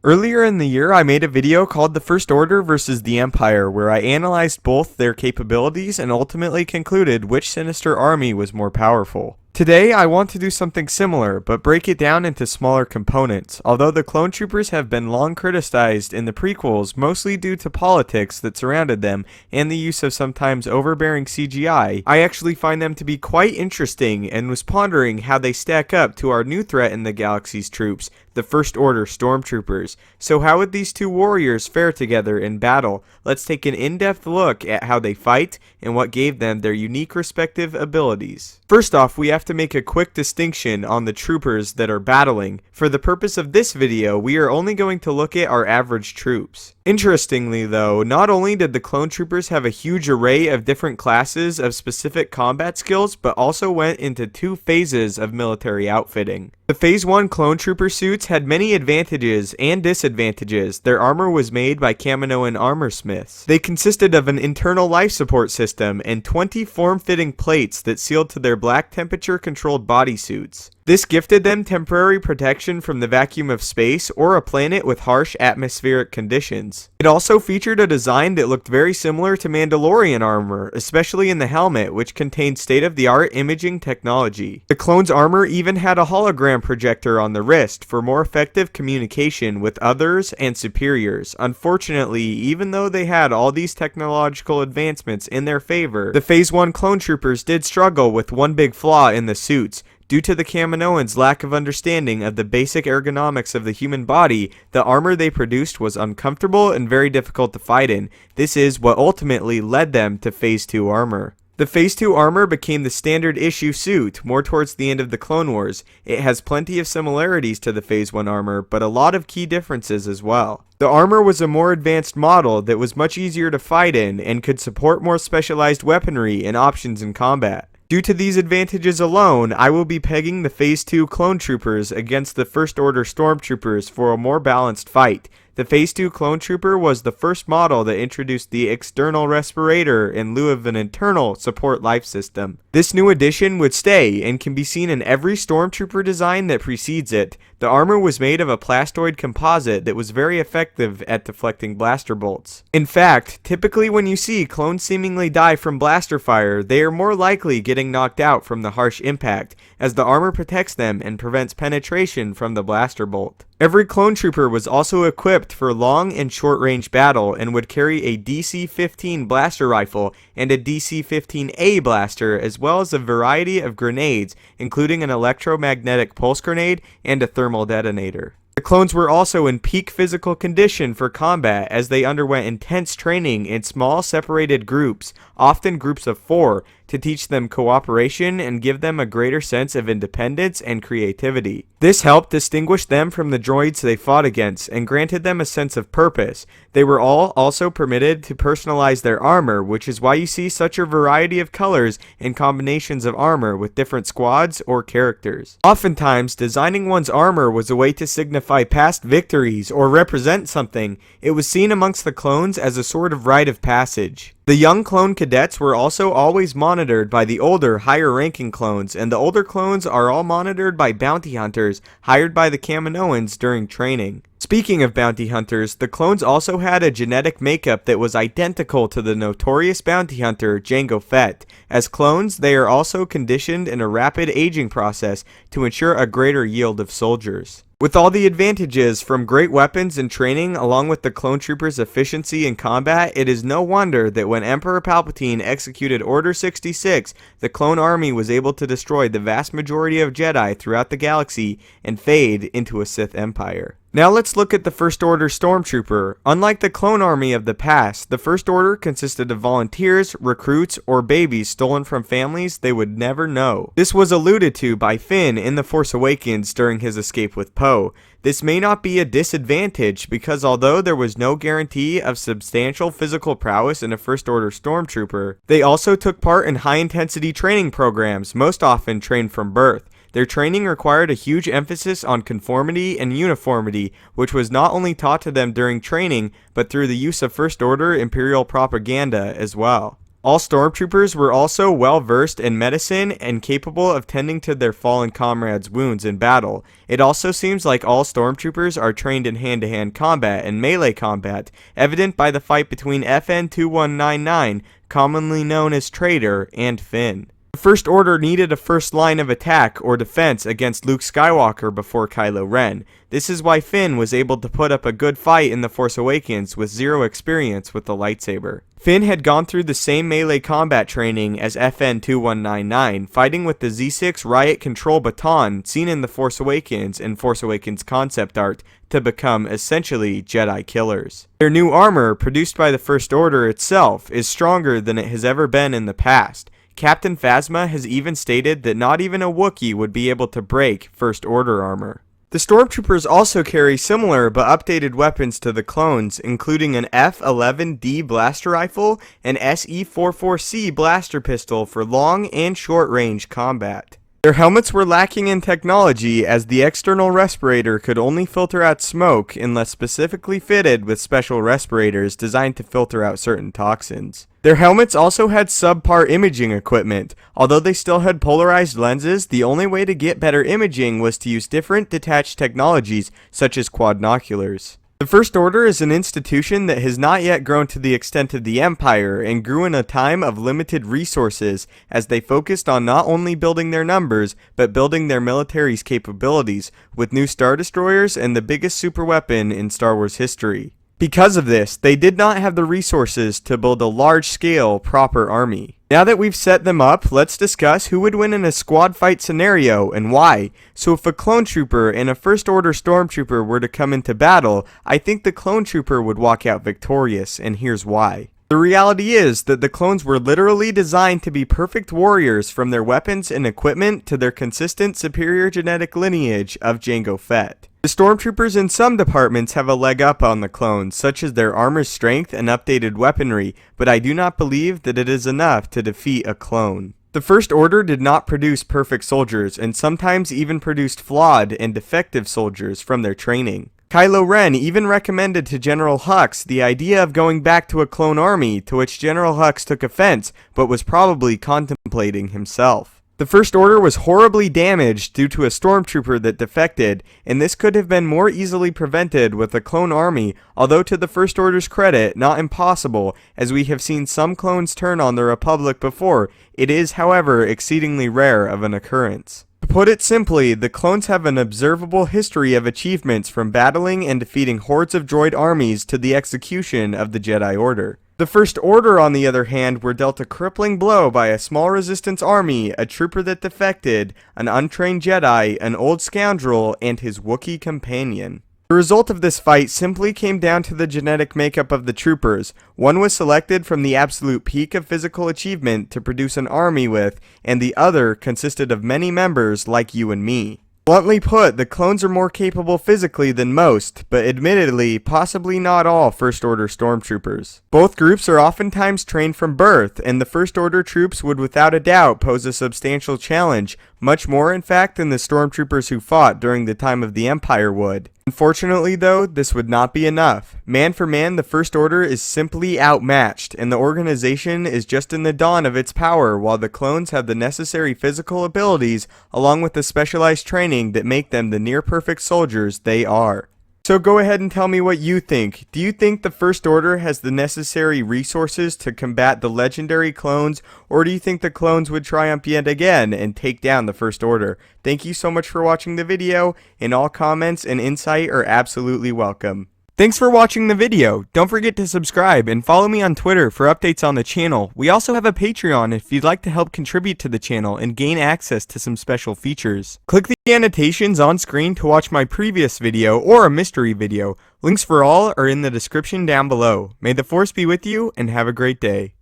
Earlier in the year, I made a video called The First Order versus the Empire, where I analyzed both their capabilities and ultimately concluded which sinister army was more powerful. Today, I want to do something similar, but break it down into smaller components. Although the clone troopers have been long criticized in the prequels, mostly due to politics that surrounded them and the use of sometimes overbearing CGI, I actually find them to be quite interesting and was pondering how they stack up to our new threat in the galaxy's troops, the First Order Stormtroopers. So how would these two warriors fare together in battle? Let's take an in-depth look at how they fight and what gave them their unique respective abilities. First off, we have to make a quick distinction on the troopers that are battling. For the purpose of this video, we are only going to look at our average troops. Interestingly though, not only did the clone troopers have a huge array of different classes of specific combat skills, but also went into two phases of military outfitting. The Phase 1 clone trooper suits had many advantages and disadvantages. Their armor was made by Kaminoan armor smiths. They consisted of an internal life support system and 20 form-fitting plates that sealed to their black temperature-controlled bodysuits. This gifted them temporary protection from the vacuum of space or a planet with harsh atmospheric conditions. It also featured a design that looked very similar to Mandalorian armor, especially in the helmet, which contained state-of-the-art imaging technology. The clone's armor even had a hologram projector on the wrist for more effective communication with others and superiors. Unfortunately, even though they had all these technological advancements in their favor, the Phase 1 clone troopers did struggle with one big flaw in the suits. Due to the Kaminoans' lack of understanding of the basic ergonomics of the human body, the armor they produced was uncomfortable and very difficult to fight in. This is what ultimately led them to Phase 2 armor. The Phase 2 armor became the standard issue suit more towards the end of the Clone Wars. It has plenty of similarities to the Phase 1 armor, but a lot of key differences as well. The armor was a more advanced model that was much easier to fight in and could support more specialized weaponry and options in combat. Due to these advantages alone, I will be pegging the Phase 2 clone troopers against the First Order Stormtroopers for a more balanced fight. The Phase 2 clone trooper was the first model that introduced the external respirator in lieu of an internal support life system. This new addition would stay and can be seen in every stormtrooper design that precedes it. The armor was made of a plastoid composite that was very effective at deflecting blaster bolts. In fact, typically when you see clones seemingly die from blaster fire, they are more likely getting knocked out from the harsh impact, as the armor protects them and prevents penetration from the blaster bolt. Every clone trooper was also equipped for long and short range battle and would carry a DC-15 blaster rifle and a DC-15A blaster, as well as a variety of grenades, including an electromagnetic pulse grenade and a thermal detonator. The clones were also in peak physical condition for combat as they underwent intense training in small separated groups, often groups of 4, to teach them cooperation and give them a greater sense of independence and creativity. This helped distinguish them from the droids they fought against and granted them a sense of purpose. They were all also permitted to personalize their armor, which is why you see such a variety of colors and combinations of armor with different squads or characters. Oftentimes, designing one's armor was a way to signify past victories or represent something. It was seen amongst the clones as a sort of rite of passage. The young clone cadets were also always monitored by the older, higher-ranking clones, and the older clones are all monitored by bounty hunters hired by the Kaminoans during training. Speaking of bounty hunters, the clones also had a genetic makeup that was identical to the notorious bounty hunter Jango Fett. As clones, they are also conditioned in a rapid aging process to ensure a greater yield of soldiers. With all the advantages from great weapons and training along with the clone troopers' efficiency in combat, it is no wonder that when Emperor Palpatine executed Order 66, the clone army was able to destroy the vast majority of Jedi throughout the galaxy and fade into a Sith Empire. Now let's look at the First Order Stormtrooper. Unlike the clone army of the past, the First Order consisted of volunteers, recruits, or babies stolen from families they would never know. This was alluded to by Finn in The Force Awakens during his escape with Poe. This may not be a disadvantage because although there was no guarantee of substantial physical prowess in a First Order Stormtrooper, they also took part in high-intensity training programs, most often trained from birth. Their training required a huge emphasis on conformity and uniformity, which was not only taught to them during training, but through the use of First Order Imperial propaganda as well. All Stormtroopers were also well versed in medicine and capable of tending to their fallen comrades' wounds in battle. It also seems like all Stormtroopers are trained in hand-to-hand combat and melee combat, evident by the fight between FN-2199, commonly known as Traitor, and Finn. The First Order needed a first line of attack or defense against Luke Skywalker before Kylo Ren. This is why Finn was able to put up a good fight in The Force Awakens with zero experience with the lightsaber. Finn had gone through the same melee combat training as FN-2199, fighting with the Z6 Riot Control Baton seen in The Force Awakens and Force Awakens concept art to become essentially Jedi killers. Their new armor, produced by the First Order itself, is stronger than it has ever been in the past. Captain Phasma has even stated that not even a Wookiee would be able to break First Order armor. The Stormtroopers also carry similar but updated weapons to the clones, including an F-11D blaster rifle and SE-44C blaster pistol for long and short-range combat. Their helmets were lacking in technology, as the external respirator could only filter out smoke unless specifically fitted with special respirators designed to filter out certain toxins. Their helmets also had subpar imaging equipment. Although they still had polarized lenses, the only way to get better imaging was to use different detached technologies, such as quadnoculars. The First Order is an institution that has not yet grown to the extent of the Empire and grew in a time of limited resources as they focused on not only building their numbers, but building their military's capabilities, with new Star Destroyers and the biggest superweapon in Star Wars history. Because of this, they did not have the resources to build a large-scale, proper army. Now that we've set them up, let's discuss who would win in a squad fight scenario and why. So if a clone trooper and a First Order Stormtrooper were to come into battle, I think the clone trooper would walk out victorious, and here's why. The reality is that the clones were literally designed to be perfect warriors, from their weapons and equipment to their consistent superior genetic lineage of Jango Fett. The Stormtroopers in some departments have a leg up on the clones, such as their armor strength and updated weaponry, but I do not believe that it is enough to defeat a clone. The First Order did not produce perfect soldiers, and sometimes even produced flawed and defective soldiers from their training. Kylo Ren even recommended to General Hux the idea of going back to a clone army, to which General Hux took offense, but was probably contemplating himself. The First Order was horribly damaged due to a Stormtrooper that defected, and this could have been more easily prevented with a clone army, although to the First Order's credit, not impossible, as we have seen some clones turn on the Republic before. It is, however, exceedingly rare of an occurrence. To put it simply, the clones have an observable history of achievements, from battling and defeating hordes of droid armies to the execution of the Jedi Order. The First Order, on the other hand, were dealt a crippling blow by a small resistance army, a trooper that defected, an untrained Jedi, an old scoundrel, and his Wookiee companion. The result of this fight simply came down to the genetic makeup of the troopers. One was selected from the absolute peak of physical achievement to produce an army with, and the other consisted of many members like you and me. Bluntly put, the clones are more capable physically than most, but admittedly, possibly not all First Order Stormtroopers. Both groups are oftentimes trained from birth, and the First Order troops would without a doubt pose a substantial challenge, much more in fact than the Stormtroopers who fought during the time of the Empire would. Unfortunately though, this would not be enough. Man for man, the First Order is simply outmatched, and the organization is just in the dawn of its power, while the clones have the necessary physical abilities along with the specialized training that make them the near-perfect soldiers they are. So go ahead and tell me what you think. Do you think the First Order has the necessary resources to combat the legendary clones, or do you think the clones would triumph yet again and take down the First Order? Thank you so much for watching the video, and all comments and insight are absolutely welcome. Thanks for watching the video. Don't forget to subscribe and follow me on Twitter for updates on the channel. We also have a Patreon if you'd like to help contribute to the channel and gain access to some special features. Click the annotations on screen to watch my previous video or a mystery video. Links for all are in the description down below. May the Force be with you and have a great day.